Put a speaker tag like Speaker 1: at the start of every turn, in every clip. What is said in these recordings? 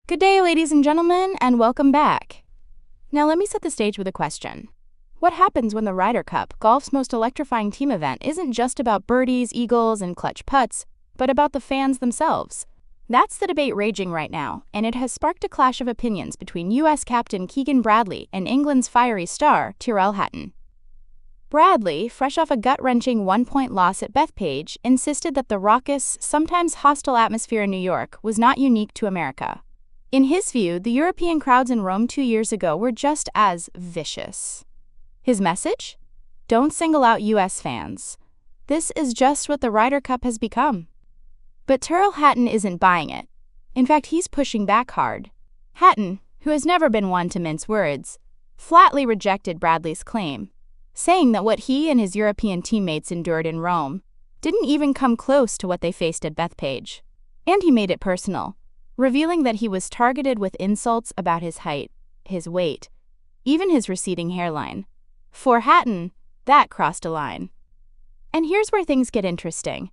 Speaker 1: Good day, ladies and gentlemen, and welcome back. Now let me set the stage with a question. What happens when the Ryder Cup, golf's most electrifying team event, isn't just about birdies, eagles, and clutch putts, but about the fans themselves? That's the debate raging right now, and it has sparked a clash of opinions between U.S. captain Keegan and England's fiery star, Tyrrell Hatton. Bradley, fresh off a gut-wrenching one-point loss at Bethpage, insisted that the raucous, sometimes hostile atmosphere in New York was not unique to America. In his view, the European crowds in Rome 2 years ago were just as vicious. His message? Don't single out U.S. fans. This is just what the Ryder Cup has become. But Tyrrell Hatton isn't buying it. In fact, he's pushing back hard. Hatton, who has never been one to mince words, flatly rejected Bradley's claim, saying that what he and his European teammates endured in Rome didn't even come close to what they faced at Bethpage. And he made it personal, revealing that he was targeted with insults about his height, his weight, even his receding hairline. For Hatton, that crossed a line. And here's where things get interesting.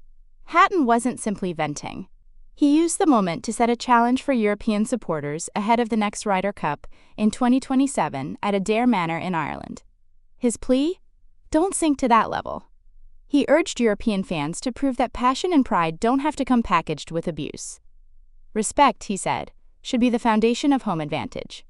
Speaker 1: Hatton wasn't simply venting. He used the moment to set a challenge for European supporters ahead of the next Ryder Cup in 2027 at Adair Manor in Ireland. His plea? Don't sink to that level. He urged European fans to prove that passion and pride don't have to come packaged with abuse. Respect, he said, should be the foundation of home advantage.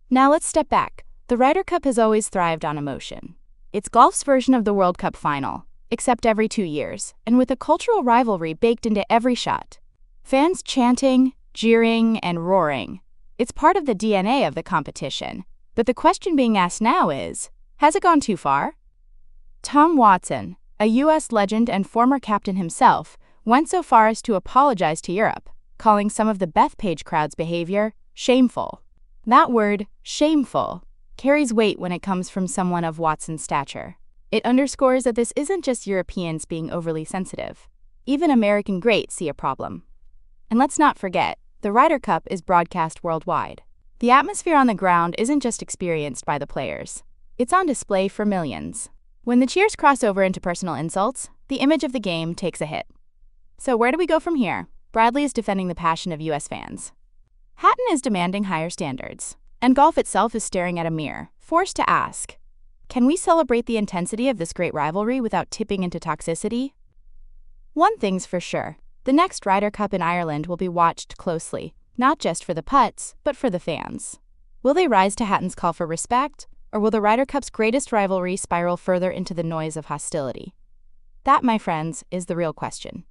Speaker 1: Now let's step back. The Ryder Cup has always thrived on emotion. It's golf's version of the World Cup final, except every 2 years, and with a cultural rivalry baked into every shot. Fans chanting, jeering, and roaring. It's part of the DNA of the competition. But the question being asked now is, has it gone too far? Tom Watson, a U.S. legend and former captain himself, went so far as to apologize to Europe, calling some of the Bethpage crowd's behavior shameful. That word, shameful, carries weight when it comes from someone of Watson's stature. It underscores that this isn't just Europeans being overly sensitive. Even American greats see a problem. And let's not forget, the Ryder Cup is broadcast worldwide. The atmosphere on the ground isn't just experienced by the players. It's on display for millions. When the cheers cross over into personal insults, the image of the game takes a hit. So where do we go from here? Bradley is defending the passion of U.S. fans. Hatton is demanding higher standards. And golf itself is staring at a mirror, forced to ask, can we celebrate the intensity of this great rivalry without tipping into toxicity? One thing's for sure, the next Ryder Cup in Ireland will be watched closely, not just for the putts, but for the fans. Will they rise to Hatton's call for respect, or will the Ryder Cup's greatest rivalry spiral further into the noise of hostility? That, my friends, is the real question.